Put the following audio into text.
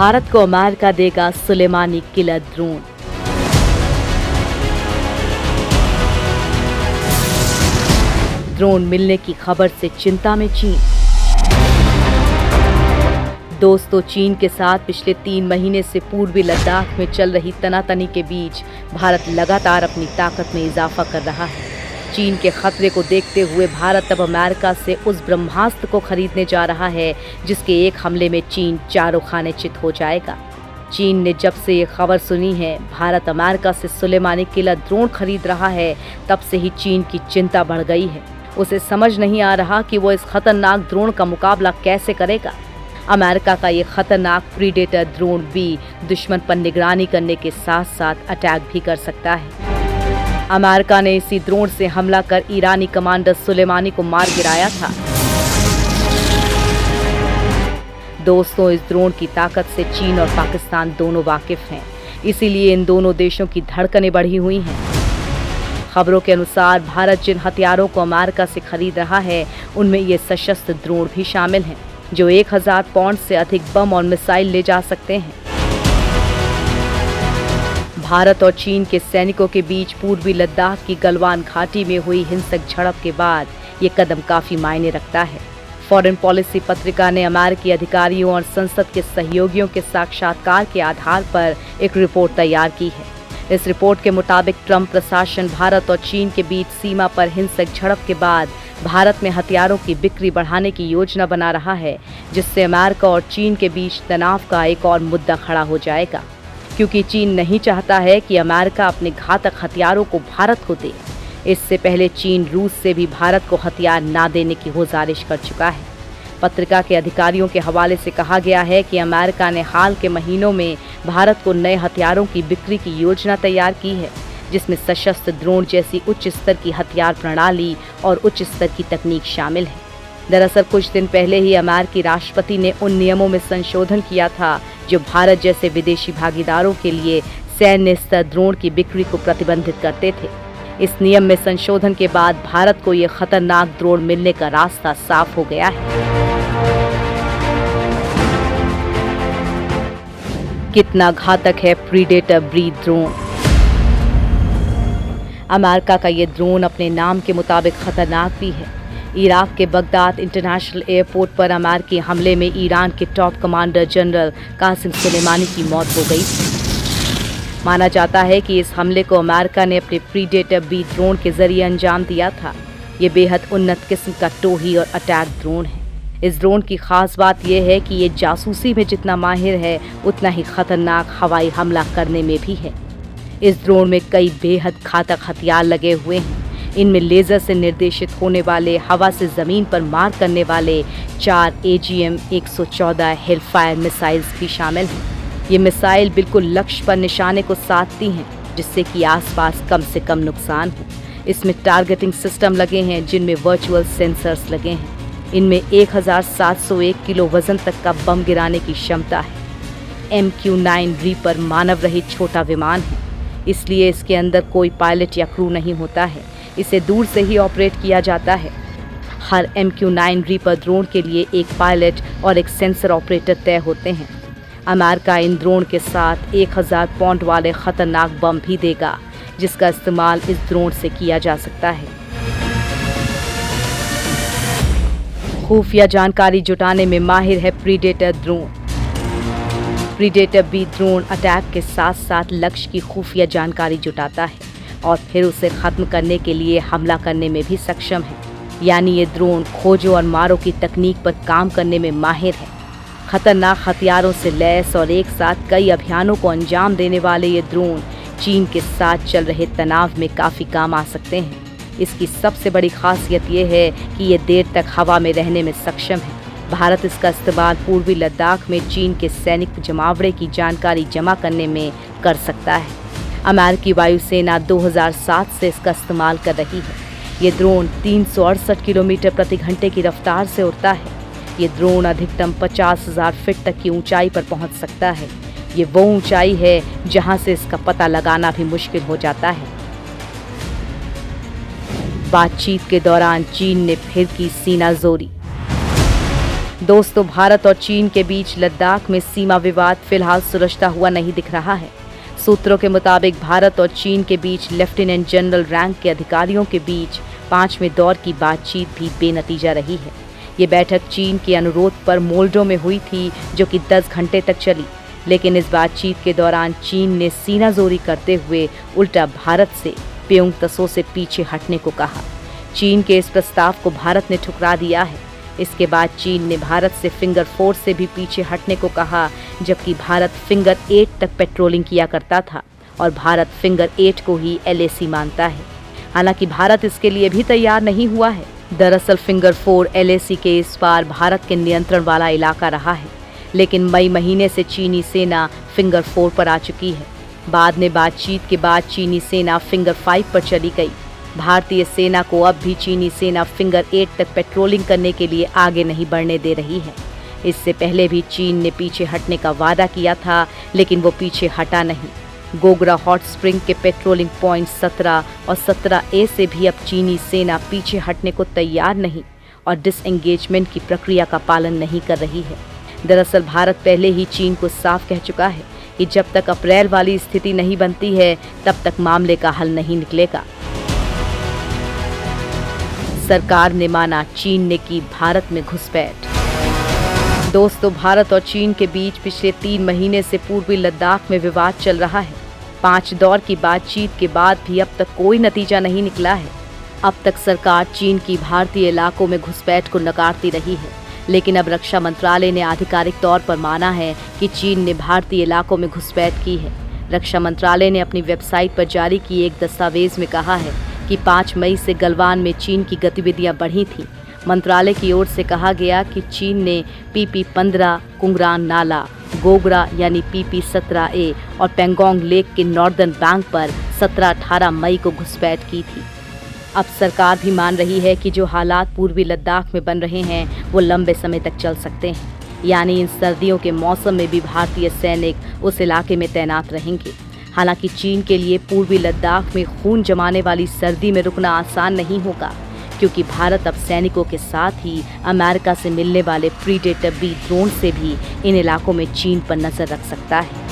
भारत को अमेरिका देगा Sulemani killer drone. Drone मिलने की खबर से चिंता में चीन। दोस्तों, चीन के साथ पिछले 3 महीने से पूर्वी लद्दाख में चल रही तनातनी के बीच भारत लगातार अपनी ताकत में इजाफा कर रहा है। चीन के खतरे को देखते हुए भारत अब अमेरिका से उस ब्रह्मास्त्र को खरीदने जा रहा है जिसके एक हमले में चीन चारों खाने चित हो जाएगा। चीन ने जब से ये खबर सुनी है भारत अमेरिका से सुलेमानी किलर ड्रोन खरीद रहा है, तब से ही चीन की चिंता बढ़ गई है। उसे समझ नहीं आ रहा कि वो इस खतरनाक ड्रोन का मुकाबला कैसे करेगा। अमेरिका का ये खतरनाक प्रीडेटर ड्रोन भी दुश्मन पर निगरानी करने के साथ साथ अटैक भी कर सकता है। अमेरिका ने इसी ड्रोन से हमला कर ईरानी कमांडर सुलेमानी को मार गिराया था। दोस्तों, इस ड्रोन की ताकत से चीन और पाकिस्तान दोनों वाकिफ हैं, इसीलिए इन दोनों देशों की धड़कनें बढ़ी हुई हैं। खबरों के अनुसार भारत जिन हथियारों को अमेरिका से खरीद रहा है उनमें ये सशस्त्र ड्रोन भी शामिल हैं, जो 1000 पाउंड से अधिक बम और मिसाइल ले जा सकते हैं। भारत और चीन के सैनिकों के बीच पूर्वी लद्दाख की गलवान घाटी में हुई हिंसक झड़प के बाद ये कदम काफी मायने रखता है। फॉरेन पॉलिसी पत्रिका ने अमेरिकी अधिकारियों और संसद के सहयोगियों के साक्षात्कार के आधार पर एक रिपोर्ट तैयार की है। इस रिपोर्ट के मुताबिक ट्रंप प्रशासन भारत और चीन के बीच सीमा पर हिंसक झड़प के बाद भारत में हथियारों की बिक्री बढ़ाने की योजना बना रहा है, जिससे अमेरिका और चीन के बीच तनाव का एक और मुद्दा खड़ा हो जाएगा, क्योंकि चीन नहीं चाहता है कि अमेरिका अपने घातक हथियारों को भारत को दे। इससे पहले चीन रूस से भी भारत को हथियार ना देने की गुजारिश कर चुका है। पत्रिका के अधिकारियों के हवाले से कहा गया है कि अमेरिका ने हाल के महीनों में भारत को नए हथियारों की बिक्री की योजना तैयार की है, जिसमें सशस्त्र ड्रोन जैसी उच्च स्तर की हथियार प्रणाली और उच्च स्तर की तकनीक शामिल है। दरअसल कुछ दिन पहले ही अमेरिकी राष्ट्रपति ने उन नियमों में संशोधन किया था जो भारत जैसे विदेशी भागीदारों के लिए सैन्य स्तर ड्रोन की बिक्री को प्रतिबंधित करते थे। इस नियम में संशोधन के बाद भारत को ये खतरनाक ड्रोन मिलने का रास्ता साफ हो गया है। कितना घातक है प्रीडेटर ब्रीड ड्रोन। अमेरिका का ये ड्रोन अपने नाम के मुताबिक खतरनाक भी है। इराक के बगदाद इंटरनेशनल एयरपोर्ट पर अमेरिकी हमले में ईरान के top commander general Qasem Soleimani की मौत हो गई थी। माना जाता है कि इस हमले को अमेरिका ने अपने प्रीडेटर बी ड्रोन के जरिए अंजाम दिया था। ये बेहद उन्नत किस्म का टोही और अटैक ड्रोन है। इस ड्रोन की खास बात यह है कि ये जासूसी में जितना माहिर है उतना ही खतरनाक हवाई हमला करने में भी है। इस ड्रोन में कई बेहद घातक हथियार लगे हुए हैं। इनमें लेज़र से निर्देशित होने वाले, हवा से ज़मीन पर मार करने वाले 4 AGM-114 हेलफायर मिसाइल्स भी शामिल हैं। ये मिसाइल बिल्कुल लक्ष्य पर निशाने को साधती हैं, जिससे कि आसपास कम से कम नुकसान हो। इसमें टारगेटिंग सिस्टम लगे हैं जिनमें वर्चुअल सेंसर्स लगे हैं। इनमें 1701 किलो वजन तक का बम गिराने की क्षमता है। MQ-9 रीपर मानव रहित छोटा विमान है, इसलिए इसके अंदर कोई पायलट या क्रू नहीं होता है। इसे दूर से ही ऑपरेट किया जाता है। हर MQ-9 रीपर ड्रोन के लिए एक पायलट और एक सेंसर ऑपरेटर तय होते हैं। अमेरिका इन ड्रोन के साथ 1000 पाउंड वाले खतरनाक बम भी देगा, जिसका इस्तेमाल इस ड्रोन से किया जा सकता है। खुफिया जानकारी जुटाने में माहिर है predator drone. Predator B drone attack के साथ साथ लक्ष्य की खुफिया जानकारी जुटाता है और फिर उसे खत्म करने के लिए हमला करने में भी सक्षम है। यानी ये ड्रोन खोजो और मारो की तकनीक पर काम करने में माहिर है। खतरनाक हथियारों से लैस और एक साथ कई अभियानों को अंजाम देने वाले ये ड्रोन चीन के साथ चल रहे तनाव में काफ़ी काम आ सकते हैं। इसकी सबसे बड़ी खासियत ये है कि ये देर तक हवा में रहने में सक्षम है। भारत इसका इस्तेमाल पूर्वी लद्दाख में चीन के सैनिक जमावड़े की जानकारी जमा करने में कर सकता है। अमेरिकी वायुसेना 2007 से इसका इस्तेमाल कर रही है। ये ड्रोन 368 किलोमीटर प्रति घंटे की रफ्तार से उड़ता है। ये ड्रोन अधिकतम 50,000 फीट तक की ऊंचाई पर पहुंच सकता है। ये वो ऊंचाई है जहां से इसका पता लगाना भी मुश्किल हो जाता है। बातचीत के दौरान चीन ने फिर की सीनाजोरी। दोस्तों, भारत और चीन के बीच लद्दाख में सीमा विवाद फिलहाल सुलझता हुआ नहीं दिख रहा है। सूत्रों के मुताबिक भारत और चीन के बीच लेफ्टिनेंट जनरल रैंक के अधिकारियों के बीच 5वें दौर की बातचीत भी बेनतीजा रही है। ये बैठक चीन के अनुरोध पर मोल्डो में हुई थी, जो कि 10 घंटे तक चली। लेकिन इस बातचीत के दौरान चीन ने सीनाजोरी करते हुए उल्टा भारत से पेयोंग त्सो से पीछे हटने को कहा। चीन के इस प्रस्ताव को भारत ने ठुकरा दिया है। इसके बाद चीन ने भारत से फिंगर 4 से भी पीछे हटने को कहा, जबकि भारत फिंगर 8 तक पेट्रोलिंग किया करता था और भारत फिंगर 8 को ही LAC मानता है। हालांकि भारत इसके लिए भी तैयार नहीं हुआ है। दरअसल फिंगर 4 LAC के इस पार भारत के नियंत्रण वाला इलाका रहा है, लेकिन मई महीने से चीनी सेना फिंगर 4 पर आ चुकी है। बाद में बातचीत के बाद चीनी सेना फिंगर 5 पर चली गई। भारतीय सेना को अब भी चीनी सेना फिंगर 8 तक पेट्रोलिंग करने के लिए आगे नहीं बढ़ने दे रही है। इससे पहले भी चीन ने पीछे हटने का वादा किया था, लेकिन वो पीछे हटा नहीं। गोगरा हॉट स्प्रिंग के पेट्रोलिंग पॉइंट 17 और 17A से भी अब चीनी सेना पीछे हटने को तैयार नहीं और डिसएंगेजमेंट की प्रक्रिया का पालन नहीं कर रही है। दरअसल भारत पहले ही चीन को साफ कह चुका है कि जब तक अप्रैल वाली स्थिति नहीं बनती है, तब तक मामले का हल नहीं निकलेगा। सरकार ने माना चीन ने की भारत में घुसपैठ। दोस्तों, भारत और चीन के बीच पिछले 3 महीने से पूर्वी लद्दाख में विवाद चल रहा है। 5 दौर की बातचीत के बाद भी अब तक कोई नतीजा नहीं निकला है। अब तक सरकार चीन की भारतीय इलाकों में घुसपैठ को नकारती रही है, लेकिन अब रक्षा मंत्रालय ने आधिकारिक तौर पर माना है कि चीन ने भारतीय इलाकों में घुसपैठ की है। रक्षा मंत्रालय ने अपनी वेबसाइट पर जारी किए एक दस्तावेज में कहा है कि 5 मई से गलवान में चीन की गतिविधियां बढ़ी थीं। मंत्रालय की ओर से कहा गया कि चीन ने PP-15, कुंगरान नाला, गोगरा यानी PP-17A और पेंगोंग लेक के नॉर्दर्न बैंक पर 17-18 मई को घुसपैठ की थी। अब सरकार भी मान रही है कि जो हालात पूर्वी लद्दाख में बन रहे हैं वो लंबे समय तक चल सकते हैं, यानी इन सर्दियों के मौसम में भी भारतीय सैनिक उस इलाके में तैनात रहेंगे। हालांकि चीन के लिए पूर्वी लद्दाख में खून जमाने वाली सर्दी में रुकना आसान नहीं होगा, क्योंकि भारत अब सैनिकों के साथ ही अमेरिका से मिलने वाले प्रीडेटर B ड्रोन से भी इन इलाकों में चीन पर नजर रख सकता है।